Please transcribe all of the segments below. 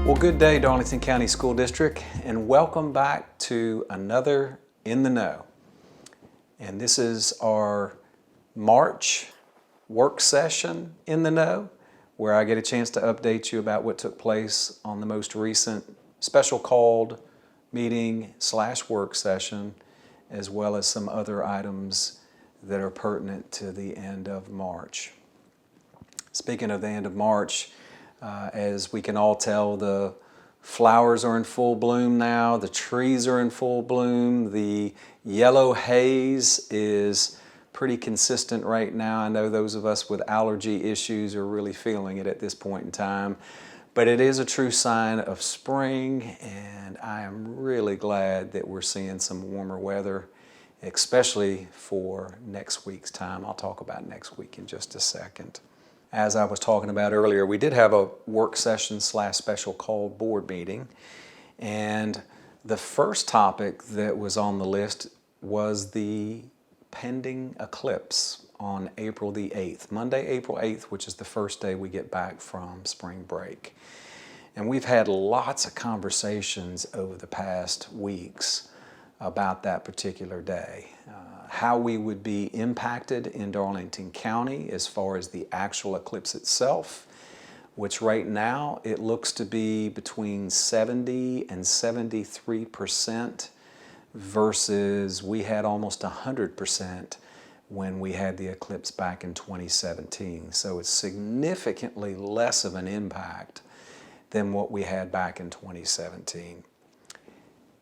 Well, good day, Darlington County School District, and welcome back to another In the Know. And this is our March work session in the Know, where I get a chance to update you about what took place on the most recent special called meeting / work session, as well as some other items that are pertinent to the end of March. Speaking of the end of March, as we can all tell, the flowers are in full bloom now, the trees are in full bloom, the yellow haze is pretty consistent right now. I know those of us with allergy issues are really feeling it at this point in time, but it is a true sign of spring, and I am really glad that we're seeing some warmer weather, especially for next week's time. I'll talk about next week in just a second. As I was talking about earlier, we did have a work session / special called board meeting, and the first topic that was on the list was the pending eclipse on April the 8th, Monday, April 8th, which is the first day we get back from spring break. And we've had lots of conversations over the past weeks about that particular day. How we would be impacted in Darlington County as far as the actual eclipse itself, which right now it looks to be between 70 and 73% versus we had almost 100% when we had the eclipse back in 2017. So it's significantly less of an impact than what we had back in 2017.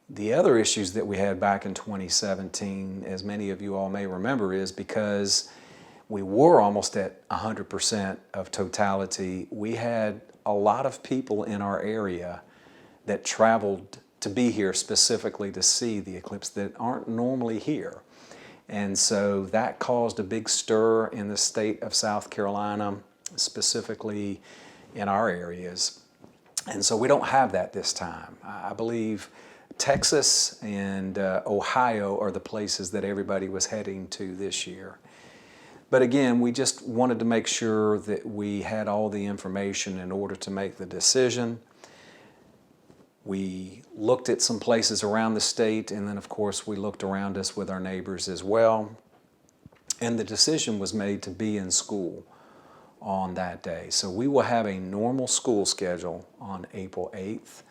The other issues that we had back in 2017, as many of you all may remember, is because we were almost at 100% of totality, we had a lot of people in our area that traveled to be here specifically to see the eclipse that aren't normally here. And so that caused a big stir in the state of South Carolina, specifically in our areas. And so we don't have that this time. I believe Texas and Ohio are the places that everybody was heading to this year. But again, we just wanted to make sure that we had all the information in order to make the decision. We looked at some places around the state, and then of course we looked around us with our neighbors as well. And the decision was made to be in school on that day. So we will have a normal school schedule on April 8th.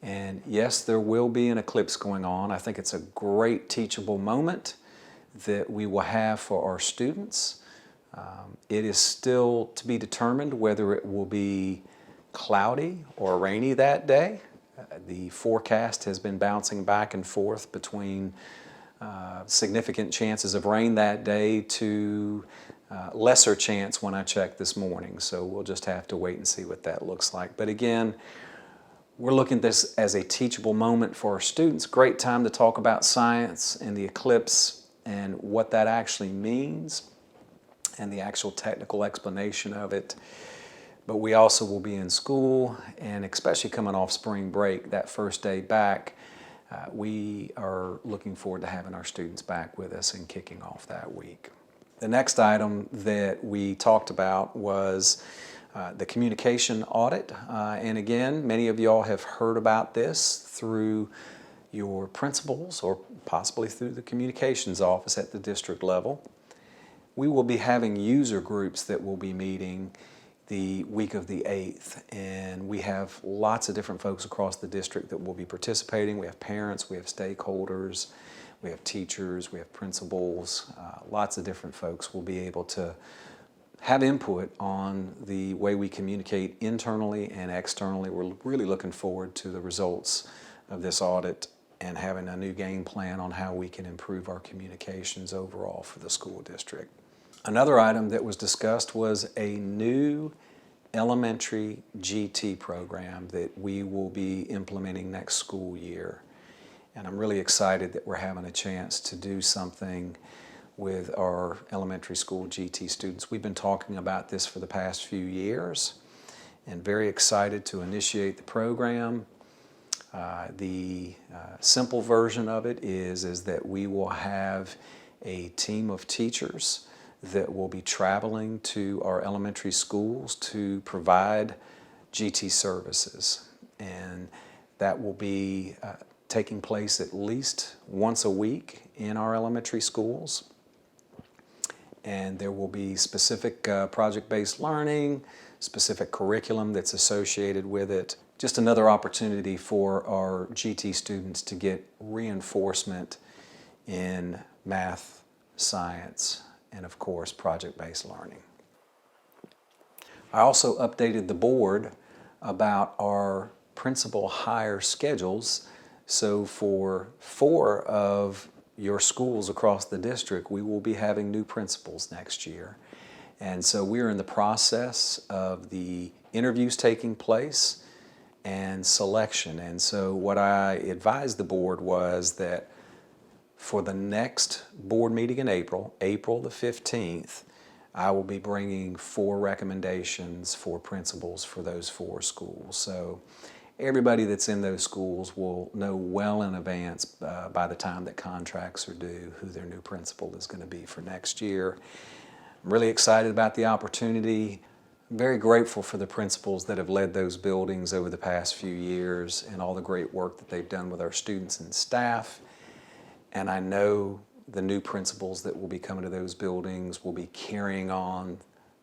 And yes, there will be an eclipse going on. I think it's a great teachable moment that we will have for our students. It is still to be determined whether it will be cloudy or rainy that day. The forecast has been bouncing back and forth between significant chances of rain that day to lesser chance when I checked this morning. So we'll just have to wait and see what that looks like. But again, we're looking at this as a teachable moment for our students. Great time to talk about science and the eclipse and what that actually means and the actual technical explanation of it. But we also will be in school, and especially coming off spring break, that first day back, we are looking forward to having our students back with us and kicking off that week. The next item that we talked about was the communication audit. And again, many of y'all have heard about this through your principals or possibly through the communications office at the district level. We will be having user groups that will be meeting the week of the 8th, and we have lots of different folks across the district that will be participating. We have parents, we have stakeholders, we have teachers, we have principals, lots of different folks will be able to have input on the way we communicate internally and externally. We're really looking forward to the results of this audit and having a new game plan on how we can improve our communications overall for the school district. Another item that was discussed was a new elementary GT program that we will be implementing next school year. And I'm really excited that we're having a chance to do something with our elementary school GT students. We've been talking about this for the past few years and very excited to initiate the program. The simple version of it is that we will have a team of teachers that will be traveling to our elementary schools to provide GT services. and that will be taking place at least once a week in our elementary schools. And there will be specific project-based learning, specific curriculum that's associated with it. Just another opportunity for our GT students to get reinforcement in math, science, and of course project-based learning. I also updated the board about our principal hire schedules. So for 4 of your schools across the district, we will be having new principals next year. And so we're in the process of the interviews taking place and selection. And so what I advised the board was that for the next board meeting in April the 15th, I will be bringing 4 recommendations for principals for those 4 schools. So everybody that's in those schools will know well in advance by the time that contracts are due who their new principal is going to be for next year. I'm really excited about the opportunity. I'm very grateful for the principals that have led those buildings over the past few years and all the great work that they've done with our students and staff. And I know the new principals that will be coming to those buildings will be carrying on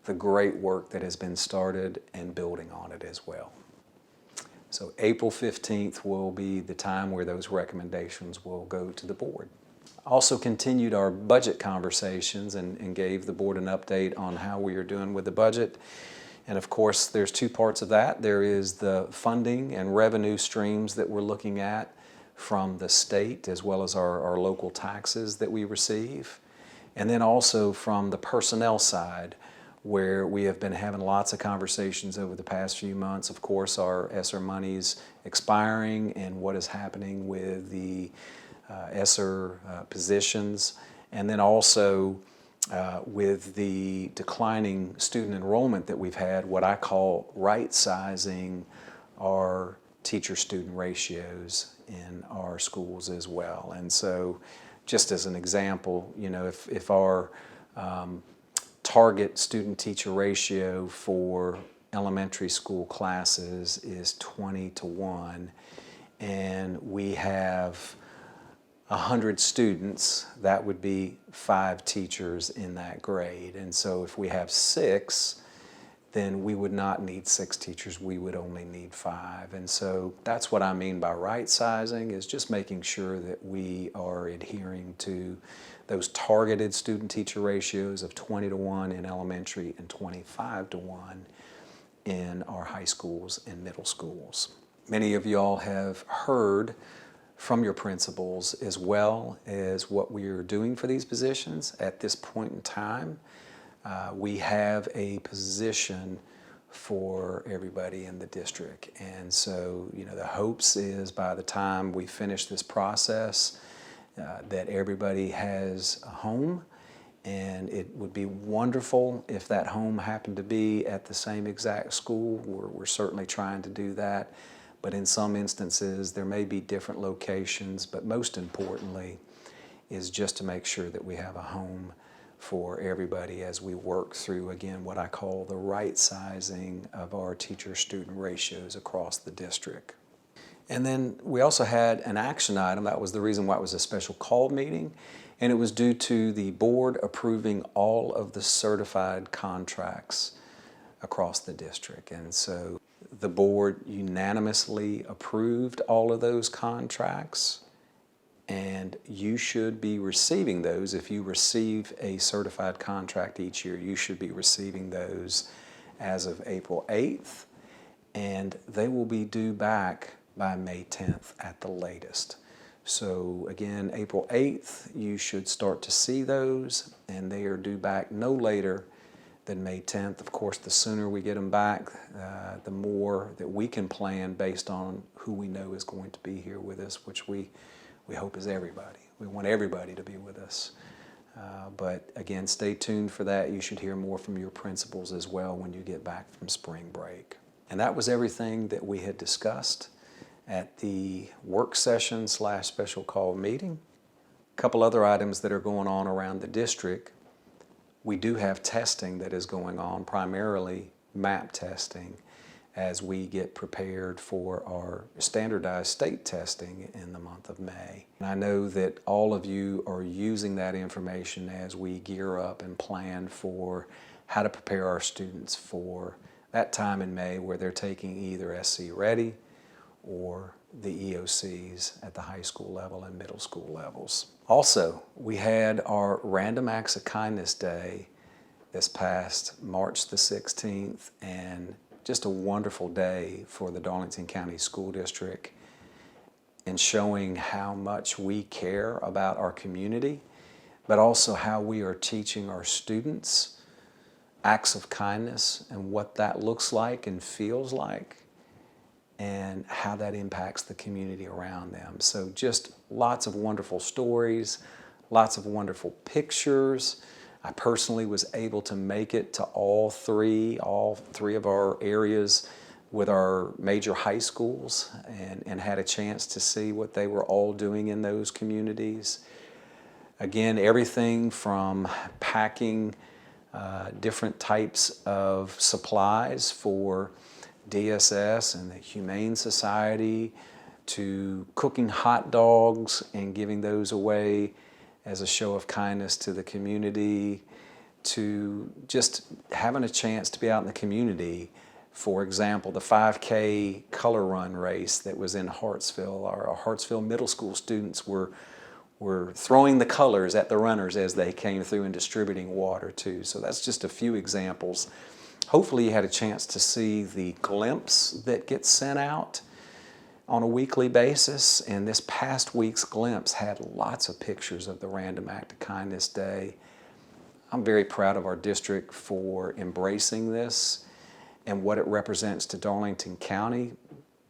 the great work that has been started and building on it as well. So April 15th will be the time where those recommendations will go to the board. Also continued our budget conversations and gave the board an update on how we are doing with the budget. And of course, there's 2 parts of that. There is the funding and revenue streams that we're looking at from the state as well as our local taxes that we receive. And then also from the personnel side, where we have been having lots of conversations over the past few months. Of course, our ESSER money's expiring and what is happening with the ESSER positions, and then also with the declining student enrollment that we've had, what I call right-sizing our teacher-student ratios in our schools as well. And so just as an example, you know, if our target student-teacher ratio for elementary school classes is 20:1, and we have 100 students, that would be 5 teachers in that grade. And so if we have 6, then we would not need 6 teachers, we would only need 5. And so that's what I mean by right sizing, is just making sure that we are adhering to those targeted student-teacher ratios of 20:1 in elementary and 25:1 in our high schools and middle schools. Many of y'all have heard from your principals as well as what we are doing for these positions. At this point in time, we have a position for everybody in the district. And so, you know, the hopes is by the time we finish this process, that everybody has a home, and it would be wonderful if that home happened to be at the same exact school. We're certainly trying to do that, but in some instances there may be different locations, but most importantly is just to make sure that we have a home for everybody as we work through, again, what I call the right sizing of our teacher-student ratios across the district. And then we also had an action item. That was the reason why it was a special call meeting, and it was due to the board approving all of the certified contracts across the district. And so the board unanimously approved all of those contracts, and you should be receiving those. If you receive a certified contract each year, you should be receiving those as of April 8th, and they will be due back by May 10th at the latest. So again, April 8th, you should start to see those, and they are due back no later than May 10th. Of course, the sooner we get them back, the more that we can plan based on who we know is going to be here with us, which we hope is everybody. We want everybody to be with us. But again, stay tuned for that. You should hear more from your principals as well when you get back from spring break. And that was everything that we had discussed at the work session / special call meeting. A couple other items that are going on around the district. We do have testing that is going on, primarily MAP testing. as we get prepared for our standardized state testing in the month of May. And I know that all of you are using that information as we gear up and plan for how to prepare our students for that time in May where they're taking either SC Ready or the EOCs at the high school level and middle school levels. Also, we had our Random Acts of Kindness Day this past March the 16th, and just a wonderful day for the Darlington County School District in showing how much we care about our community, but also how we are teaching our students acts of kindness and what that looks like and feels like, and how that impacts the community around them. So just lots of wonderful stories, lots of wonderful pictures. I personally was able to make it to all three of our areas with our major high schools and had a chance to see what they were all doing in those communities. Again, everything from packing different types of supplies for DSS and the Humane Society, to cooking hot dogs and giving those away as a show of kindness to the community, to just having a chance to be out in the community. For example, the 5K color run race that was in Hartsville, our Hartsville middle school students were throwing the colors at the runners as they came through and distributing water too. So that's just a few examples. Hopefully you had a chance to see the glimpse that gets sent out on a weekly basis, and this past week's glimpse had lots of pictures of the Random Act of Kindness Day. I'm very proud of our district for embracing this and what it represents to Darlington County,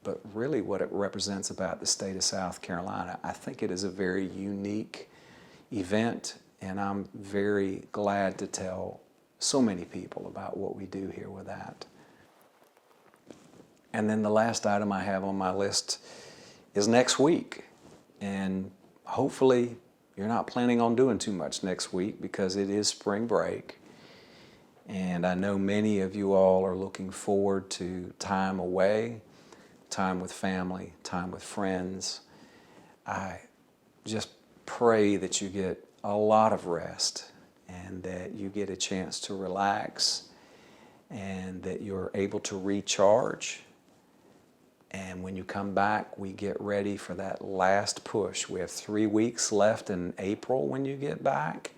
but really what it represents about the state of South Carolina. I think it is a very unique event, and I'm very glad to tell so many people about what we do here with that. And then the last item I have on my list is next week. And hopefully you're not planning on doing too much next week because it is spring break. And I know many of you all are looking forward to time away, time with family, time with friends. I just pray that you get a lot of rest and that you get a chance to relax and that you're able to recharge. And when you come back, we get ready for that last push. We have 3 weeks left in April when you get back.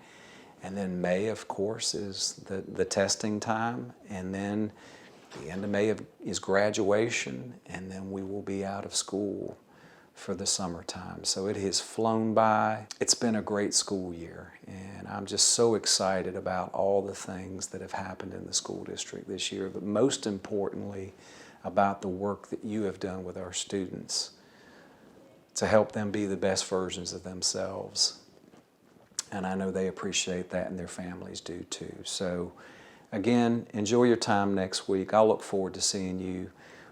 And then May, of course, is the testing time. And then the end of May is graduation. And then we will be out of school for the summertime. So it has flown by. It's been a great school year. And I'm just so excited about all the things that have happened in the school district this year. But most importantly, about the work that you have done with our students to help them be the best versions of themselves. And I know they appreciate that, and their families do too. So again, enjoy your time next week. I'll look forward to seeing you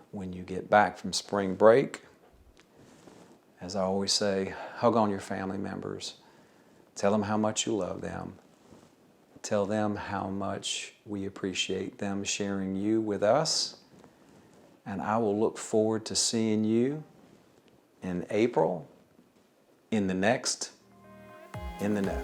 when you get back from spring break. As I always say, hug on your family members. Tell them how much you love them. Tell them how much we appreciate them sharing you with us. And I will look forward to seeing you in April in the next In the Know.